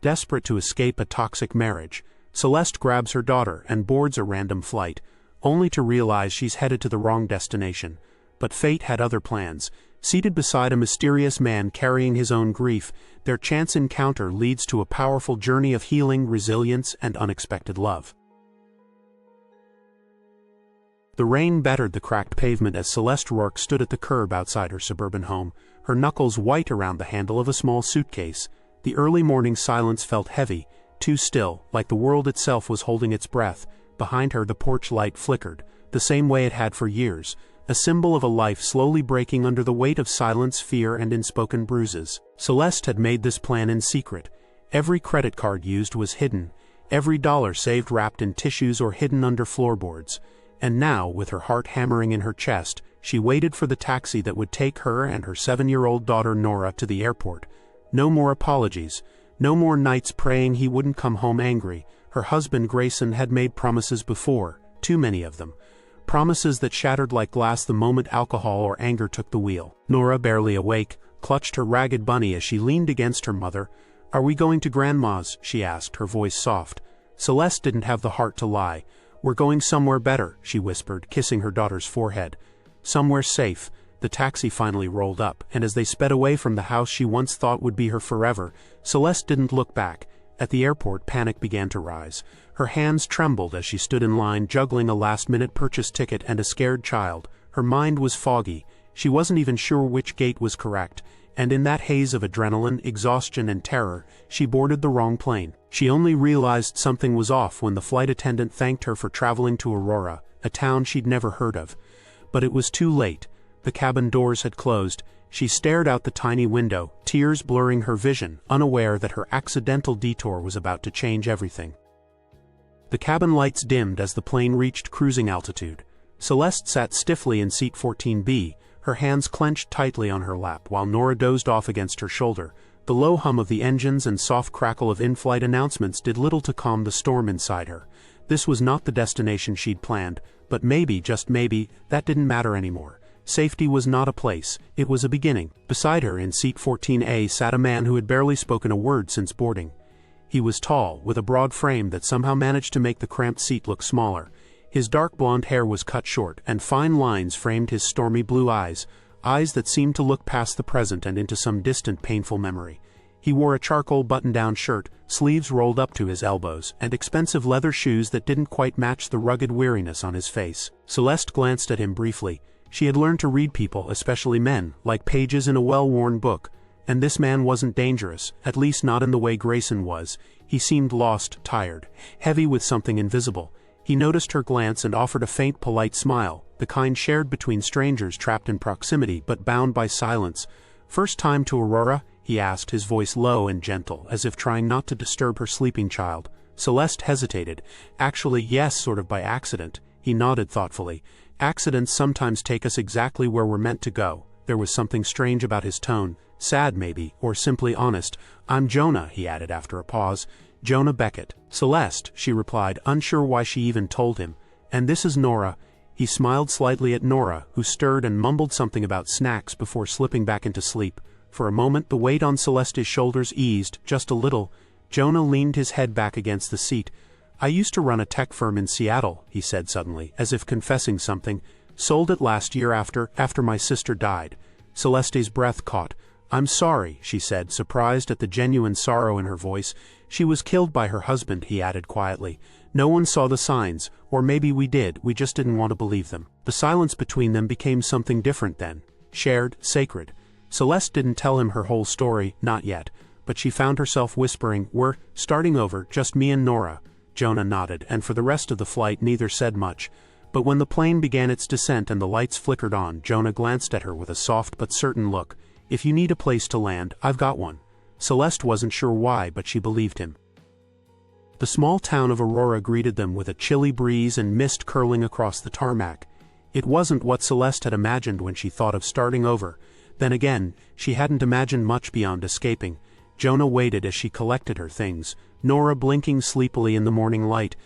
Desperate to escape a toxic marriage, Celeste grabs her daughter and boards a random flight, only to realize she's headed to the wrong destination. But fate had other plans. Seated beside a mysterious man carrying his own grief, their chance encounter leads to a powerful journey of healing, resilience, and unexpected love. The rain battered the cracked pavement as Celeste Rourke stood at the curb outside her suburban home, her knuckles white around the handle of a small suitcase. The early morning silence felt heavy, too still, like the world itself was holding its breath. Behind her the porch light flickered, the same way it had for years, a symbol of a life slowly breaking under the weight of silence, fear, and unspoken bruises. Celeste had made this plan in secret. Every credit card used was hidden, every dollar saved wrapped in tissues or hidden under floorboards. And now, with her heart hammering in her chest, she waited for the taxi that would take her and her 7-year-old daughter Nora to the airport. No more apologies, no more nights praying he wouldn't come home angry. Her husband Grayson had made promises before, too many of them. Promises that shattered like glass the moment alcohol or anger took the wheel. Nora, barely awake, clutched her ragged bunny as she leaned against her mother. "Are we going to Grandma's?" she asked, her voice soft. Celeste didn't have the heart to lie. "We're going somewhere better," she whispered, kissing her daughter's forehead. Somewhere safe. The taxi finally rolled up, and as they sped away from the house she once thought would be her forever, Celeste didn't look back. At the airport, panic began to rise. Her hands trembled as she stood in line, juggling a last-minute purchase ticket and a scared child. Her mind was foggy. She wasn't even sure which gate was correct, and in that haze of adrenaline, exhaustion, and terror, she boarded the wrong plane. She only realized something was off when the flight attendant thanked her for traveling to Aurora, a town she'd never heard of. But it was too late. The cabin doors had closed. She stared out the tiny window, tears blurring her vision, unaware that her accidental detour was about to change everything. The cabin lights dimmed as the plane reached cruising altitude. Celeste sat stiffly in seat 14B, her hands clenched tightly on her lap while Nora dozed off against her shoulder. The low hum of the engines and soft crackle of in-flight announcements did little to calm the storm inside her. This was not the destination she'd planned, but maybe, just maybe, that didn't matter anymore. Safety was not a place, it was a beginning. Beside her, in seat 14A, sat a man who had barely spoken a word since boarding. He was tall, with a broad frame that somehow managed to make the cramped seat look smaller. His dark blonde hair was cut short, and fine lines framed his stormy blue eyes, eyes that seemed to look past the present and into some distant painful memory. He wore a charcoal button-down shirt, sleeves rolled up to his elbows, and expensive leather shoes that didn't quite match the rugged weariness on his face. Celeste glanced at him briefly. She had learned to read people, especially men, like pages in a well-worn book, and this man wasn't dangerous, at least not in the way Grayson was. He seemed lost, tired, heavy with something invisible. He noticed her glance and offered a faint, polite smile, the kind shared between strangers trapped in proximity but bound by silence. "First time to Aurora?" he asked, his voice low and gentle, as if trying not to disturb her sleeping child. Celeste hesitated. "Actually, yes, sort of by accident." He nodded thoughtfully. "Accidents sometimes take us exactly where we're meant to go." There was something strange about his tone, sad maybe, or simply honest. "I'm Jonah," he added after a pause. "Jonah Beckett." "Celeste," she replied, unsure why she even told him. "And this is Nora." He smiled slightly at Nora, who stirred and mumbled something about snacks before slipping back into sleep. For a moment the weight on Celeste's shoulders eased, just a little. Jonah leaned his head back against the seat. "I used to run a tech firm in Seattle," he said suddenly, as if confessing something. "Sold it last year after my sister died." Celeste's breath caught. "I'm sorry," she said, surprised at the genuine sorrow in her voice. "She was killed by her husband," he added quietly. "No one saw the signs, or maybe we did, we just didn't want to believe them." The silence between them became something different then. Shared, sacred. Celeste didn't tell him her whole story, not yet, but she found herself whispering, "We're starting over, just me and Nora." Jonah nodded, and for the rest of the flight neither said much. But when the plane began its descent and the lights flickered on, Jonah glanced at her with a soft but certain look. "If you need a place to land, I've got one." Celeste wasn't sure why, but she believed him. The small town of Aurora greeted them with a chilly breeze and mist curling across the tarmac. It wasn't what Celeste had imagined when she thought of starting over. Then again, she hadn't imagined much beyond escaping. Jonah waited as she collected her things, Nora blinking sleepily in the morning light.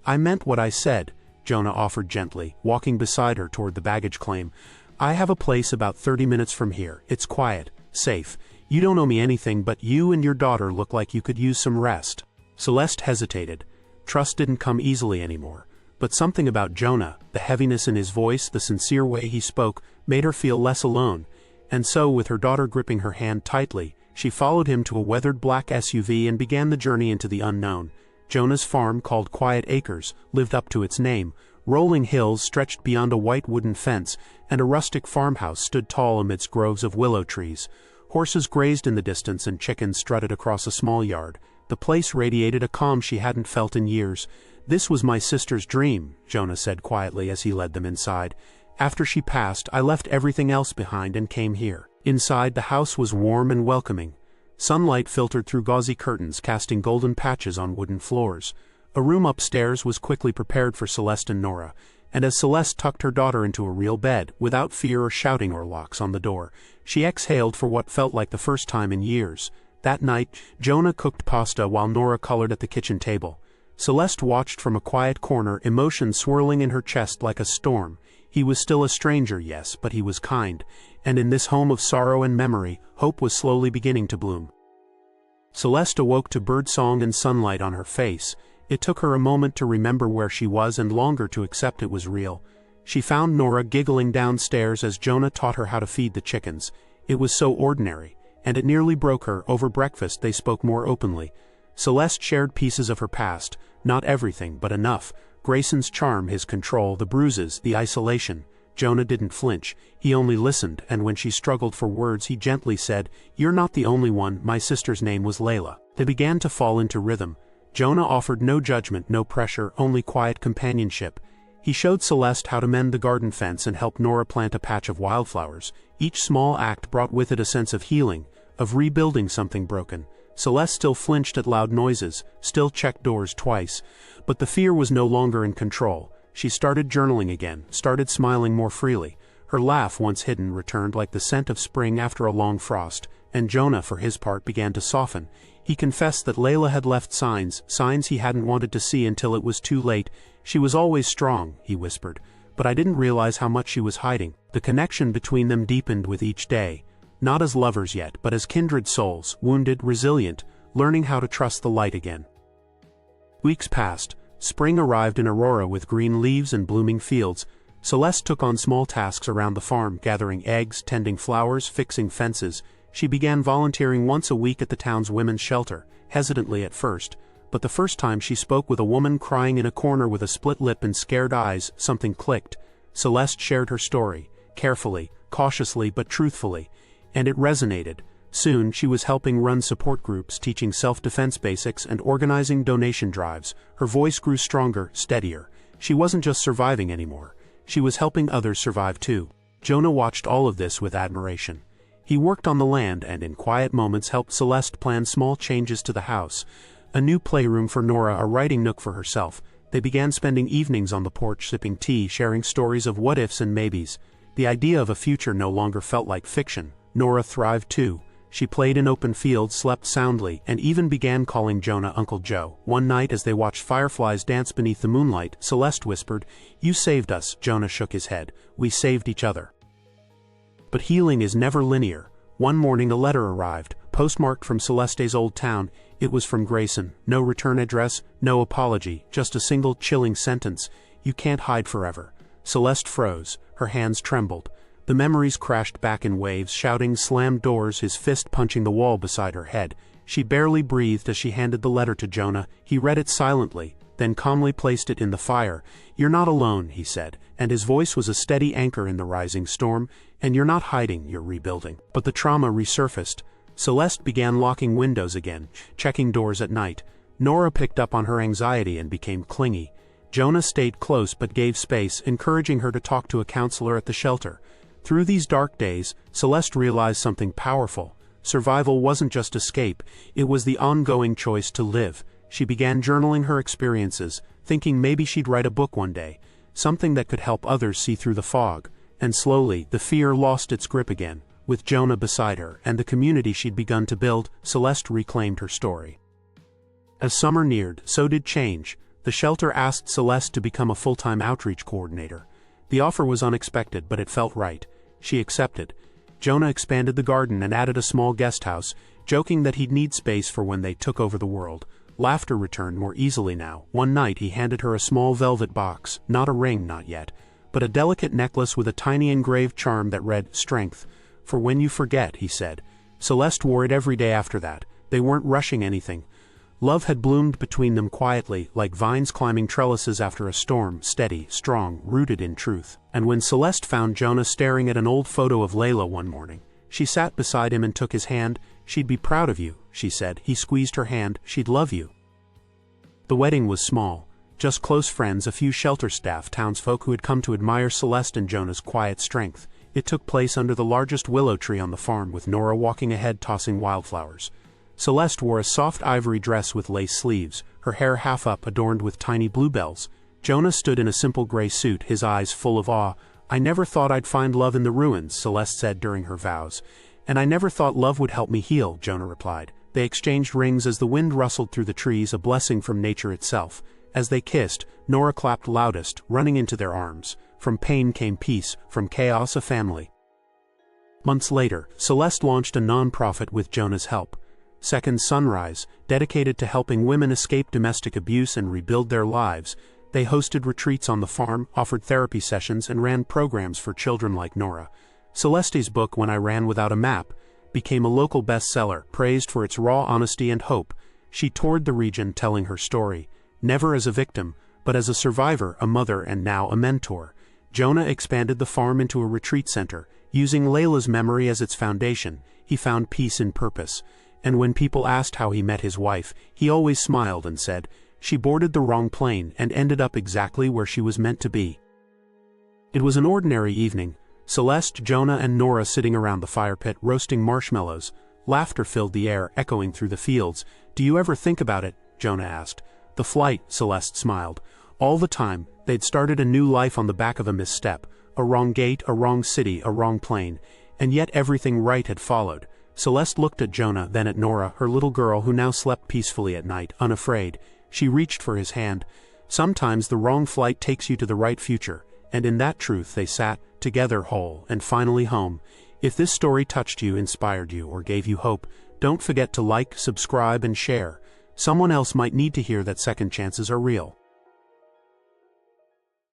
"I meant what I said," Jonah offered gently, walking beside her toward the baggage claim. "I have a place about 30 minutes from here. It's quiet, safe. "You don't owe me anything, but you and your daughter look like you could use some rest." Celeste hesitated. Trust didn't come easily anymore. But something about Jonah, the heaviness in his voice, the sincere way he spoke, made her feel less alone. And so, with her daughter gripping her hand tightly, she followed him to a weathered black SUV and began the journey into the unknown. Jonah's farm, called Quiet Acres, lived up to its name. Rolling hills stretched beyond a white wooden fence, and a rustic farmhouse stood tall amidst groves of willow trees. Horses grazed in the distance and chickens strutted across a small yard. The place radiated a calm she hadn't felt in years. "This was my sister's dream," Jonah said quietly as he led them inside. "After she passed, I left everything else behind and came here." Inside, the house was warm and welcoming. Sunlight filtered through gauzy curtains, casting golden patches on wooden floors. A room upstairs was quickly prepared for Celeste and Nora, and as Celeste tucked her daughter into a real bed, without fear or shouting or locks on the door, she exhaled for what felt like the first time in years. That night, Jonah cooked pasta while Nora colored at the kitchen table. Celeste watched from a quiet corner, emotion swirling in her chest like a storm. He was still a stranger, yes, but he was kind, and in this home of sorrow and memory, hope was slowly beginning to bloom. Celeste awoke to birdsong and sunlight on her face. It took her a moment to remember where she was and longer to accept it was real. She found Nora giggling downstairs as Jonah taught her how to feed the chickens. It was so ordinary, and it nearly broke her. Over breakfast they spoke more openly. Celeste shared pieces of her past, not everything, but enough. Grayson's charm, his control, the bruises, the isolation. Jonah didn't flinch. He only listened, and when she struggled for words he gently said, "You're not the only one, my sister's name was Layla." They began to fall into rhythm. Jonah offered no judgment, no pressure, only quiet companionship. He showed Celeste how to mend the garden fence and helped Nora plant a patch of wildflowers. Each small act brought with it a sense of healing, of rebuilding something broken. Celeste still flinched at loud noises, still checked doors twice, but the fear was no longer in control. She started journaling again, started smiling more freely. Her laugh, once hidden, returned like the scent of spring after a long frost, and Jonah, for his part, began to soften. He confessed that Layla had left signs he hadn't wanted to see until it was too late. "She was always strong," he whispered, "but I didn't realize how much she was hiding." The connection between them deepened with each day. Not as lovers yet, but as kindred souls, wounded, resilient, learning how to trust the light again. Weeks passed. Spring arrived in Aurora with green leaves and blooming fields. Celeste took on small tasks around the farm, gathering eggs, tending flowers, fixing fences. She began volunteering once a week at the town's women's shelter, hesitantly at first, but the first time she spoke with a woman crying in a corner with a split lip and scared eyes, something clicked. Celeste shared her story, carefully, cautiously but truthfully, and it resonated. Soon she was helping run support groups, teaching self-defense basics and organizing donation drives. Her voice grew stronger, steadier. She wasn't just surviving anymore. She was helping others survive too. Jonah watched all of this with admiration. He worked on the land and in quiet moments helped Celeste plan small changes to the house. A new playroom for Nora, a writing nook for herself. They began spending evenings on the porch sipping tea, sharing stories of what-ifs and maybes. The idea of a future no longer felt like fiction. Nora thrived too. She played in open fields, slept soundly, and even began calling Jonah Uncle Joe. One night as they watched fireflies dance beneath the moonlight, Celeste whispered, "You saved us." Jonah shook his head. "We saved each other." But healing is never linear. One morning a letter arrived, postmarked from Celeste's old town. It was from Grayson. No return address, no apology, just a single chilling sentence. "You can't hide forever." Celeste froze. Her hands trembled. The memories crashed back in waves, shouting, slammed doors, his fist punching the wall beside her head. She barely breathed as she handed the letter to Jonah. He read it silently, then calmly placed it in the fire. "You're not alone," he said, and his voice was a steady anchor in the rising storm. "And you're not hiding, you're rebuilding." But the trauma resurfaced. Celeste began locking windows again, checking doors at night. Nora picked up on her anxiety and became clingy. Jonah stayed close but gave space, encouraging her to talk to a counselor at the shelter. Through these dark days, Celeste realized something powerful. Survival wasn't just escape, it was the ongoing choice to live. She began journaling her experiences, thinking maybe she'd write a book one day, something that could help others see through the fog. And slowly, the fear lost its grip again. With Jonah beside her, and the community she'd begun to build, Celeste reclaimed her story. As summer neared, so did change. The shelter asked Celeste to become a full-time outreach coordinator. The offer was unexpected, but it felt right. She accepted. Jonah expanded the garden and added a small guest house, joking that he'd need space for when they took over the world. Laughter returned more easily now. One night he handed her a small velvet box, not a ring, not yet, but a delicate necklace with a tiny engraved charm that read, "Strength. For when you forget," he said. Celeste wore it every day after that. They weren't rushing anything. Love had bloomed between them quietly, like vines climbing trellises after a storm, steady, strong, rooted in truth. And when Celeste found Jonah staring at an old photo of Layla one morning, she sat beside him and took his hand. "She'd be proud of you," she said. He squeezed her hand. "She'd love you." The wedding was small. Just close friends, a few shelter staff, townsfolk who had come to admire Celeste and Jonah's quiet strength. It took place under the largest willow tree on the farm, with Nora walking ahead tossing wildflowers. Celeste wore a soft ivory dress with lace sleeves, her hair half up adorned with tiny bluebells. Jonah stood in a simple gray suit, his eyes full of awe. "I never thought I'd find love in the ruins," Celeste said during her vows. "And I never thought love would help me heal," Jonah replied. They exchanged rings as the wind rustled through the trees, a blessing from nature itself. As they kissed, Nora clapped loudest, running into their arms. From pain came peace, from chaos a family. Months later, Celeste launched a non-profit with Jonah's help. Second Sunrise, dedicated to helping women escape domestic abuse and rebuild their lives. They hosted retreats on the farm, offered therapy sessions, and ran programs for children like Nora. Celeste's book, When I Ran Without a Map, became a local bestseller, praised for its raw honesty and hope. She toured the region telling her story, never as a victim, but as a survivor, a mother, and now a mentor. Jonah expanded the farm into a retreat center. Using Layla's memory as its foundation, he found peace in purpose. And when people asked how he met his wife, he always smiled and said, "She boarded the wrong plane and ended up exactly where she was meant to be." It was an ordinary evening. Celeste, Jonah, and Nora sitting around the fire pit roasting marshmallows. Laughter filled the air, echoing through the fields. "Do you ever think about it?" Jonah asked. "The flight," Celeste smiled. "All the time. They'd started a new life on the back of a misstep. A wrong gate, a wrong city, a wrong plane. And yet everything right had followed." Celeste looked at Jonah, then at Nora, her little girl who now slept peacefully at night, unafraid. She reached for his hand. "Sometimes the wrong flight takes you to the right future." And in that truth they sat, together, whole, and finally home. If this story touched you, inspired you, or gave you hope, don't forget to like, subscribe, and share. Someone else might need to hear that second chances are real.